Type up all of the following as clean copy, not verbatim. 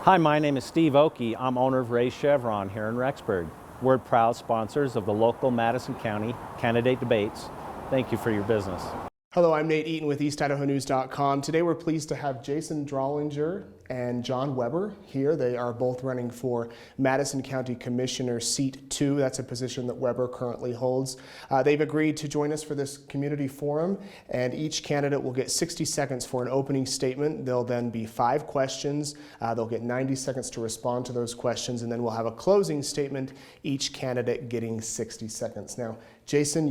Hi, my name is Steve Oakey. I'm owner of Ray's Chevron here in Rexburg. We're proud sponsors of the local Madison County candidate debates. Thank you for your business. Hello, I'm Nate Eaton with EastIdahoNews.com. Today we're pleased to have Jason Drollinger and Jon Weber here. They are both running for Madison County Commissioner Seat 2. That's a position that Weber currently holds. They've agreed to join us for this community forum, and each candidate will get 60 seconds for an opening statement. There'll then be 5 questions. They'll get 90 seconds to respond to those questions, and then we'll have a closing statement, each candidate getting 60 seconds. Now, Jason,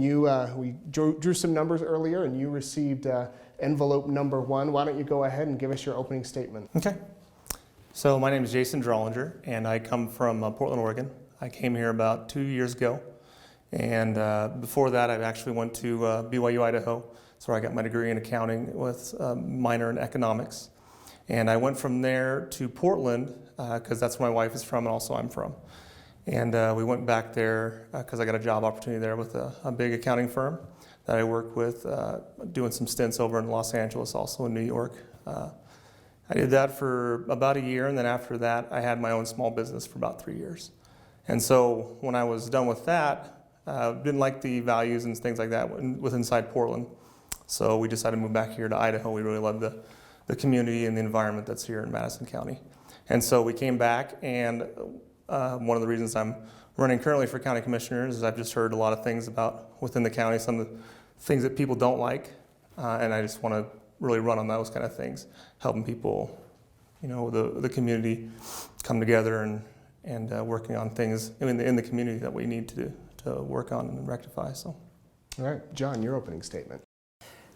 we drew some numbers earlier, and you received envelope number 1. Why don't you go ahead and give us your opening statement? Okay. So my name is Jason Drollinger, and I come from Portland, Oregon. I came here about 2 years ago, and before that I actually went to BYU, Idaho. That's where I got my degree in accounting with a minor in economics. And I went from there to Portland because that's where my wife is from and also I'm from. And we went back there because I got a job opportunity there with a big accounting firm that I work with, doing some stints over in Los Angeles, also in New York. I did that for about a year, and then after that I had my own small business for about 3 years. And so when I was done with that, didn't like the values and things like that with inside Portland. So we decided to move back here to Idaho. We really love the community and the environment that's here in Madison County. And so we came back, and one of the reasons I'm running currently for county commissioners is I've just heard a lot of things about within the county, some of the things that people don't like, and I just want to really run on those kind of things, helping people, you know, the community come together and working on things in the community that we need to work on and rectify. So, all right, Jon, your opening statement.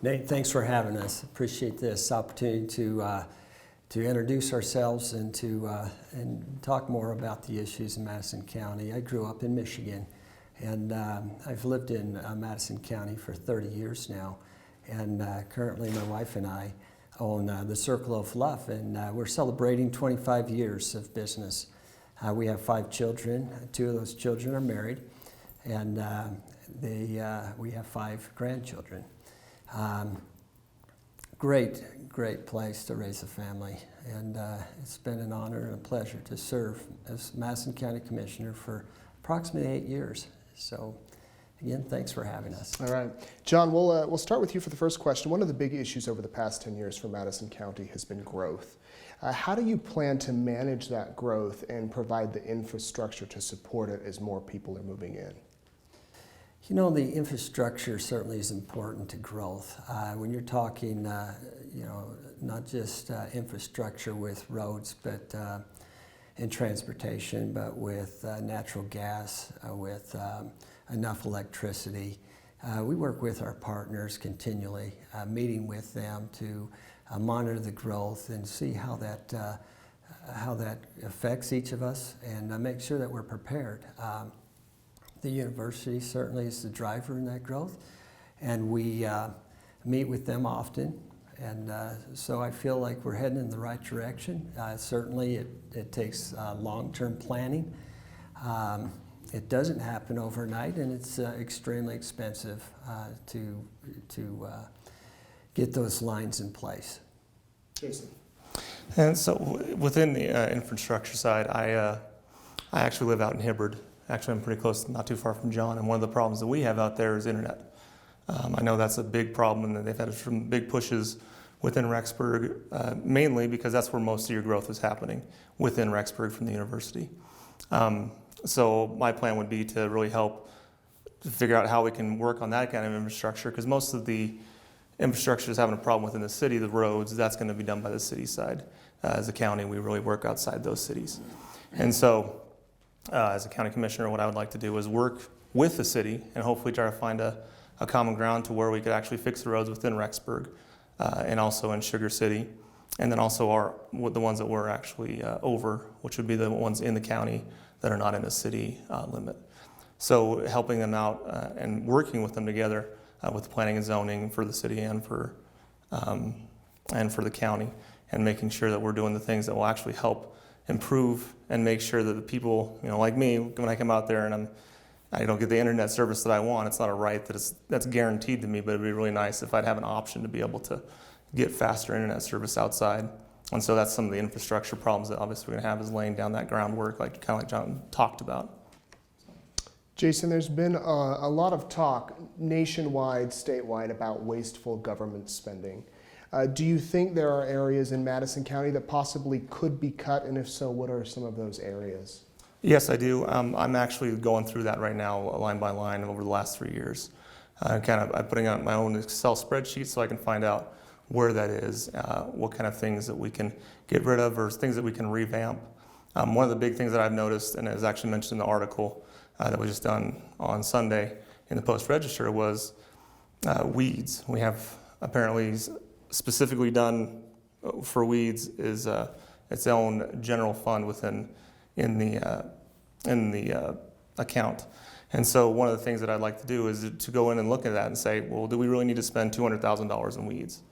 Nate, thanks for having us. Appreciate this opportunity to introduce ourselves and and talk more about the issues in Madison County. I grew up in Michigan, and I've lived in Madison County for 30 years now. And currently my wife and I own the Circle of Love, and we're celebrating 25 years of business. We have 5 children. 2 of those children are married, and we have 5 grandchildren. Great place to raise a family, and it's been an honor and a pleasure to serve as Madison County Commissioner for approximately 8 years. So again, thanks for having us. All right. Jon, we'll start with you for the first question. One of the big issues over the past 10 years for Madison County has been growth. How do you plan to manage that growth and provide the infrastructure to support it as more people are moving in? You know, the infrastructure certainly is important to growth. When you're talking, you know, not just infrastructure with roads, but in transportation, but with natural gas, with enough electricity. We work with our partners continually, meeting with them to monitor the growth and see how that affects each of us, and make sure that we're prepared. The university certainly is the driver in that growth, and we meet with them often, and so I feel like we're heading in the right direction. Certainly it takes long-term planning. It doesn't happen overnight, and it's extremely expensive to get those lines in place. Jason. and so within the infrastructure side, I actually live out in Hibbard. Actually, I'm pretty close, not too far from Jon, and one of the problems that we have out there is internet. I know that's a big problem, and they've had some big pushes within Rexburg, mainly because that's where most of your growth is happening, within Rexburg from the university. So my plan would be to really help to figure out how we can work on that kind of infrastructure, because most of the infrastructure is having a problem within the city, the roads, that's going to be done by the city side. As a county, we really work outside those cities. And so as a county commissioner, what I would like to do is work with the city and hopefully try to find a common ground to where we could actually fix the roads within Rexburg and also in Sugar City. And then also the ones that we're actually over, which would be the ones in the county that are not in the city limit. So helping them out and working with them together with planning and zoning for the city and for the county, and making sure that we're doing the things that will actually help improve and make sure that the people, you know, like me, when I come out there and I don't get the internet service that I want, it's not a right that's guaranteed to me, but it'd be really nice if I'd have an option to be able to get faster internet service outside And so that's some of the infrastructure problems that obviously we're going to have, is laying down that groundwork, kind of like John talked about. Jason, there's been a lot of talk nationwide, statewide, about wasteful government spending. Do you think there are areas in Madison County that possibly could be cut, and if so, what are some of those areas? Yes, I do. I'm actually going through that right now, line by line, over the last 3 years. I'm putting out my own Excel spreadsheet so I can find out where that is, what kind of things that we can get rid of, or things that we can revamp. One of the big things that I've noticed, and it was actually mentioned in the article that was just done on Sunday in the Post-Register, was weeds. We have apparently specifically done for weeds is its own general fund in the account. And so one of the things that I'd like to do is to go in and look at that and say, well, do we really need to spend $200,000 in weeds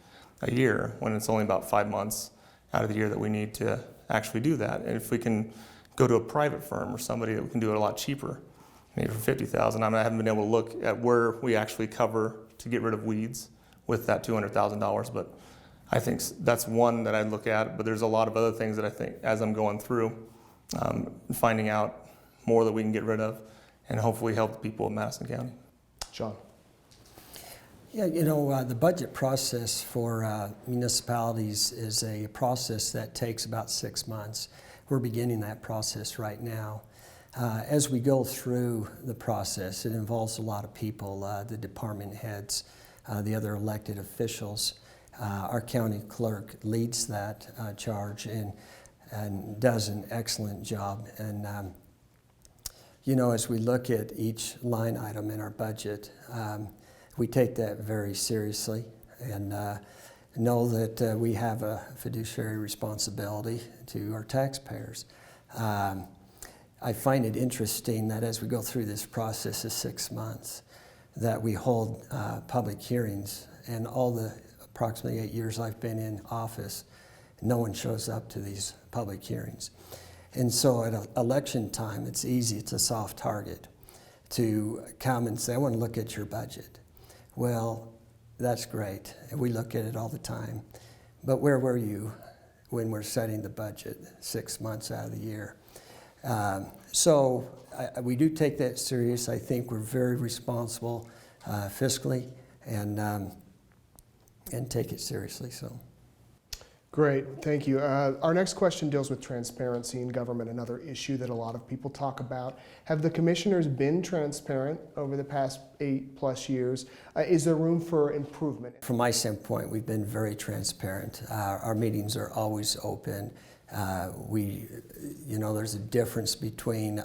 a year when it's only about 5 months out of the year that we need to actually do that? And if we can go to a private firm or somebody that can do it a lot cheaper, maybe for $50,000, I haven't been able to look at where we actually cover to get rid of weeds with that $200,000, but I think that's one that I'd look at. But there's a lot of other things that I think, as I'm going through, finding out more that we can get rid of and hopefully help the people of Madison County. John. Yeah, the budget process for municipalities is a process that takes about 6 months. We're beginning that process right now. As we go through the process, it involves a lot of people, the department heads, the other elected officials. Our county clerk leads that charge and does an excellent job. And as we look at each line item in our budget, we take that very seriously and know that we have a fiduciary responsibility to our taxpayers. I find it interesting that as we go through this process of 6 months, that we hold public hearings, and all the approximately 8 years I've been in office, no one shows up to these public hearings. And so at election time, it's easy, it's a soft target to come and say, I want to look at your budget. Well, that's great, and we look at it all the time. But where were you when we're setting the budget 6 months out of the year? So we do take that serious. I think we're very responsible fiscally and take it seriously. So. Great, thank you. Our next question deals with transparency in government, another issue that a lot of people talk about. Have the commissioners been transparent over the past 8+ years? Is there room for improvement? From my standpoint, we've been very transparent. Our meetings are always open. There's a difference between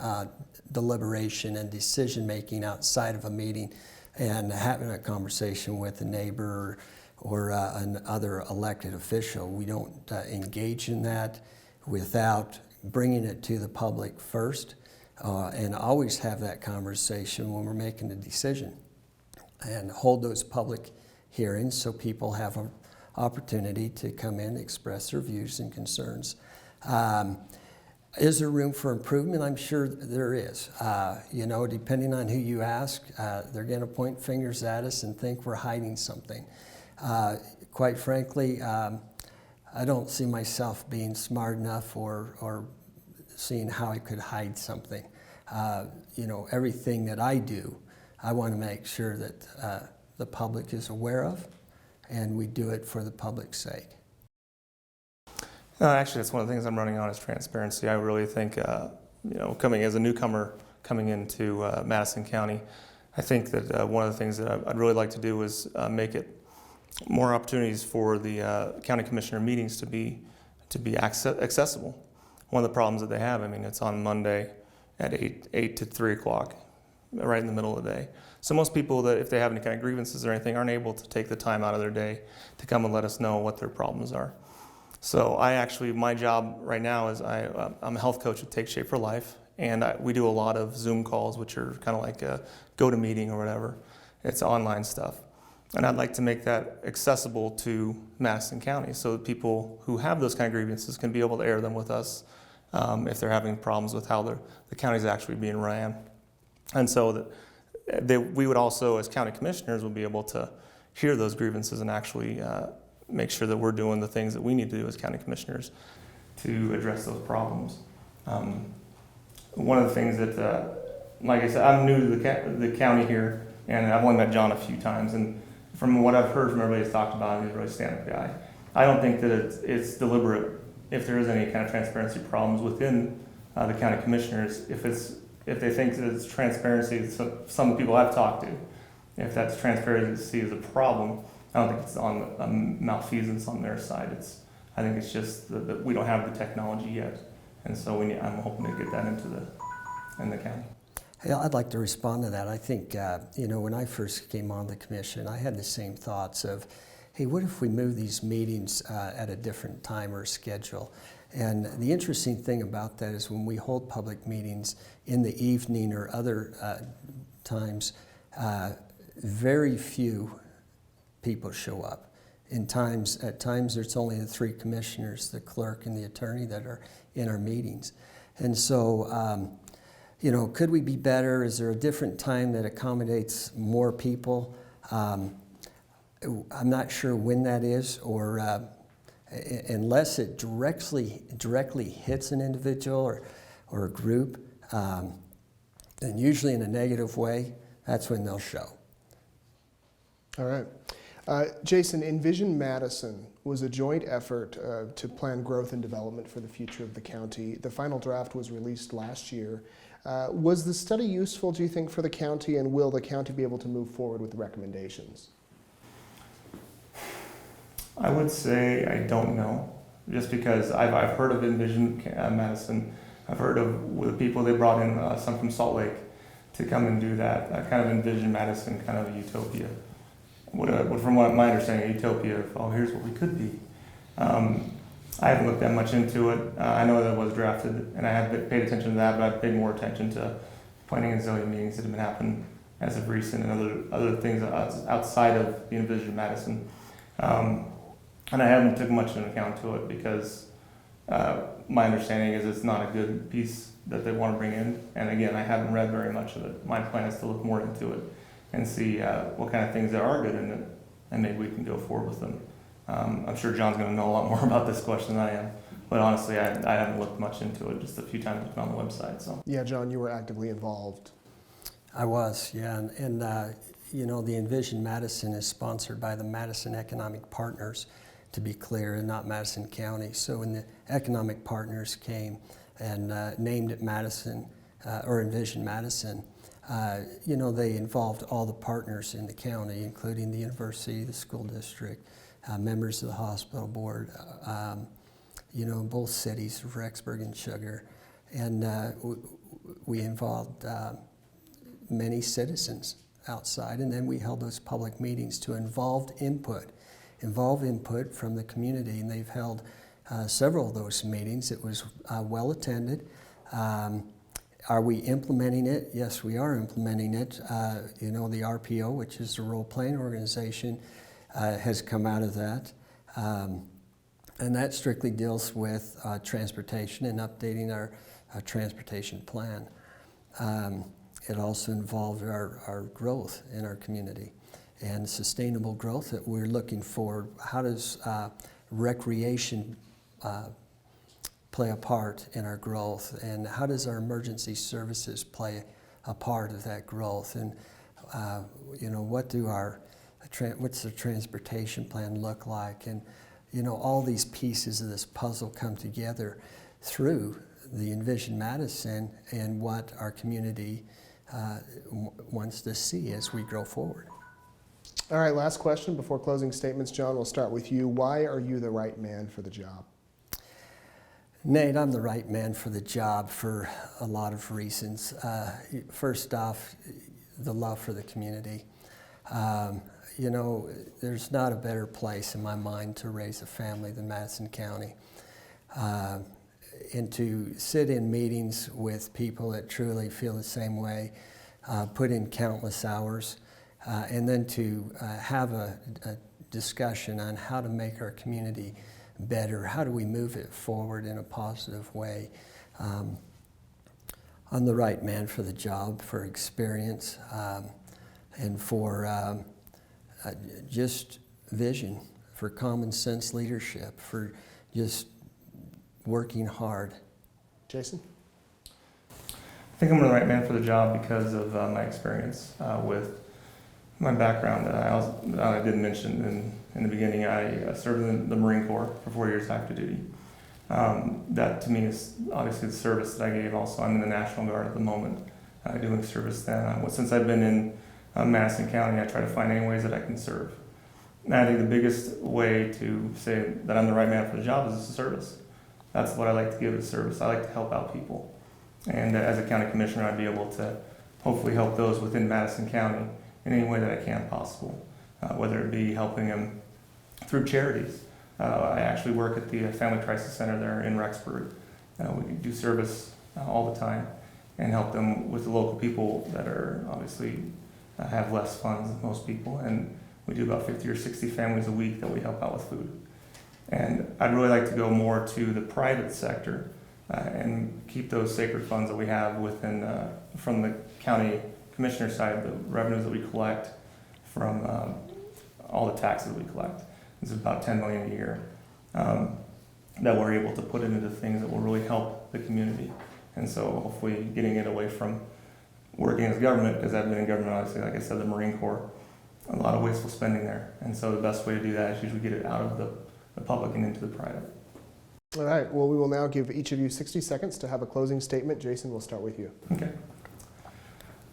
deliberation and decision making outside of a meeting and having a conversation with a neighbor or another elected official. We don't engage in that without bringing it to the public first, and always have that conversation when we're making a decision, and hold those public hearings so people have an opportunity to come in and express their views and concerns. Is there room for improvement? I'm sure there is. Depending on who you ask, they're going to point fingers at us and think we're hiding something. Quite frankly, I don't see myself being smart enough or seeing how I could hide something. Everything that I do, I want to make sure that the public is aware of, and we do it for the public's sake. Actually, that's one of the things I'm running on is transparency. I really think, coming as a newcomer coming into Madison County, I think that one of the things that I'd really like to do is make it more opportunities for the county commissioner meetings to be accessible. One of the problems that they have, it's on Monday at 8 to 3 o'clock, right in the middle of the day. So most people, that if they have any kind of grievances or anything, aren't able to take the time out of their day to come and let us know what their problems are. So my job right now is I'm a health coach at Take Shape for Life, and we do a lot of Zoom calls, which are kind of like a go-to-meeting or whatever. It's online stuff. And I'd like to make that accessible to Madison County so that people who have those kind of grievances can be able to air them with us if they're having problems with how the county's actually being ran. And so we would also, as county commissioners, would be able to hear those grievances and actually make sure that we're doing the things that we need to do as county commissioners to address those problems. One of the things that, like I said, I'm new to the county here, and I've only met Jon a few times, and from what I've heard from everybody that's talked about him, he's a really stand-up guy. I don't think that it's deliberate if there is any kind of transparency problems within the county commissioners. If they think that it's transparency, some people I've talked to, if that's transparency is a problem, I don't think it's on malfeasance on their side. I think it's just that we don't have the technology yet, and so I'm hoping to get that in the county. Hey, I'd like to respond to that. I think, when I first came on the commission, I had the same thoughts of, hey, what if we move these meetings at a different time or schedule? And the interesting thing about that is when we hold public meetings in the evening or other times, very few people show up. At times there's only the three commissioners, the clerk and the attorney, that are in our meetings. And so, could we be better? Is there a different time that accommodates more people? I'm not sure when that is, or unless it directly hits an individual or a group, and usually in a negative way, that's when they'll show. All right. Jason, Envision Madison was a joint effort to plan growth and development for the future of the county. The final draft was released last year. Was the study useful, do you think, for the county, and will the county be able to move forward with the recommendations? I would say I don't know, just because I've heard of Envision Madison. I've heard of the people they brought in, some from Salt Lake, to come and do that. Kind of Envision Madison, kind of a utopia. From what my understanding, a utopia of, oh, here's what we could be. I haven't looked that much into it. I know that it was drafted, and I have paid attention to that, but I've paid more attention to planning and zoning meetings that have been happening as of recent, and other things outside of the Envision Madison. And I haven't took much into account to it because my understanding is it's not a good piece that they want to bring in. And again, I haven't read very much of it. My plan is to look more into it and see what kind of things there are good in it, and maybe we can go forward with them. I'm sure Jon's going to know a lot more about this question than I am, but honestly, I haven't looked much into it, just a few times on the website. So Yeah, Jon, you were actively involved. I was, yeah, and the Envision Madison is sponsored by the Madison Economic Partners, to be clear, and not Madison County. So when the economic partners came and named it Madison, or Envision Madison, they involved all the partners in the county, including the university, the school district, members of the hospital board, both cities of Rexburg and Sugar. And we involved many citizens outside, and then we held those public meetings to involve input from the community, and they've held several of those meetings. It was well attended. Are we implementing it? Yes, we are implementing it. The RPO, which is the role-playing organization, has come out of that. And that strictly deals with transportation and updating our transportation plan. It also involved our growth in our community and sustainable growth that we're looking for. How does recreation play a part in our growth, and how does our emergency services play a part of that growth? And what's the transportation plan look like? And all these pieces of this puzzle come together through the Envision Madison and what our community wants to see as we grow forward. All right, last question before closing statements. Jon, we'll start with you. Why are you the right man for the job? Nate, I'm the right man for the job for a lot of reasons. First off, the love for the community. There's not a better place in my mind to raise a family than Madison County. And to sit in meetings with people that truly feel the same way, put in countless hours, and then to have a discussion on how to make our community better. How do we move it forward in a positive way? I'm the right man for the job, for experience, and for just vision for common sense leadership, for just working hard. Jason? I think I'm the right man for the job because of my experience with my background. I didn't mention in the beginning, I served in the Marine Corps for 4 years active duty. That to me is obviously the service that I gave. Also, I'm in the National Guard at the moment, doing service then. Since I've been in Madison County, I try to find any ways that I can serve. And I think the biggest way to say that I'm the right man for the job is service. That's what I like to give as service. I like to help out people. And as a county commissioner, I'd be able to hopefully help those within Madison County in any way that I can possible, whether it be helping them through charities. I actually work at the Family Crisis Center there in Rexburg. We do service all the time and help them with the local people that are obviously have less funds than most people. And we do about 50 or 60 families a week that we help out with food. And I'd really like to go more to the private sector and keep those sacred funds that we have within from the county commissioner side, the revenues that we collect from all the taxes we collect. It's about $10 million a year that we're able to put into things that will really help the community. And so hopefully getting it away from working as government, because I've been in government, obviously, like I said, the Marine Corps, a lot of wasteful spending there. And so the best way to do that is usually get it out of the public and into the private. All right, well, we will now give each of you 60 seconds to have a closing statement. Jason, we'll start with you. Okay.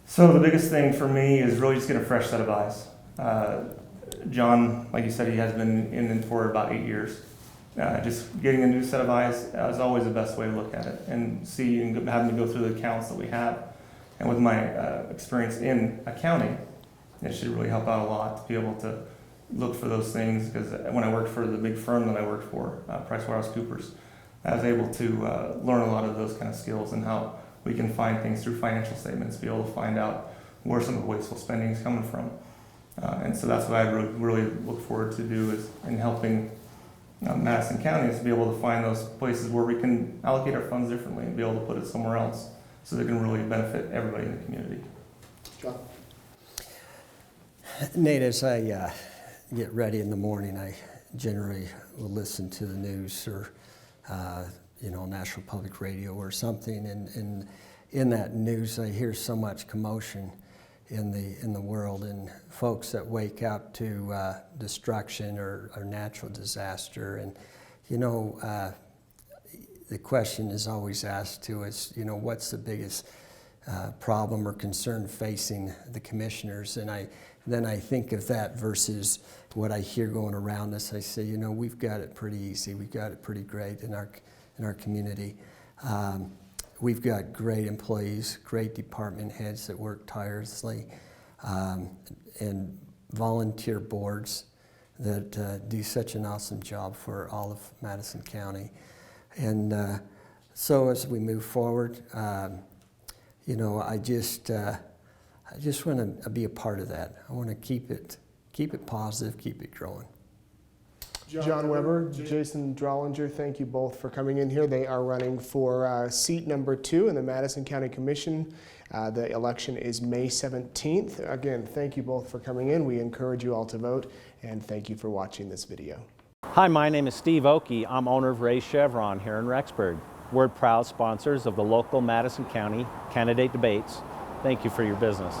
So the biggest thing for me is really just getting a fresh set of eyes. Jon, like you said, he has been in it for about 8 years. Just getting a new set of eyes is always the best way to look at it and see, and having to go through the accounts that we have. And with my experience in accounting, it should really help out a lot to be able to look for those things, because when I worked for the big firm that I worked for, PricewaterhouseCoopers, I was able to learn a lot of those kind of skills and how we can find things through financial statements, be able to find out where some of the wasteful spending is coming from. And so that's what I really look forward to do is in helping Madison County is to be able to find those places where we can allocate our funds differently and be able to put it somewhere else so they can really benefit everybody in the community. Jon? Nate, as I get ready in the morning, I generally will listen to the news or National Public Radio or something, and in that news I hear so much commotion in the world, and folks that wake up to destruction or natural disaster. And the question is always asked to us, what's the biggest problem or concern facing the commissioners? And then I think of that versus what I hear going around us. I say, we've got it pretty easy. We've got it pretty great in our community. We've got great employees, great department heads that work tirelessly, and volunteer boards that do such an awesome job for all of Madison County. And so as we move forward, I just want to be a part of that. I want to keep it positive, keep it growing. Jon Weber, Jason Drollinger, thank you both for coming in here. They are running for seat number 2 in the Madison County Commission. The election is May 17th. Again, thank you both for coming in. We encourage you all to vote, and thank you for watching this video. Hi, my name is Steve Oakey. I'm owner of Ray's Chevron here in Rexburg. We're proud sponsors of the local Madison County candidate debates. Thank you for your business.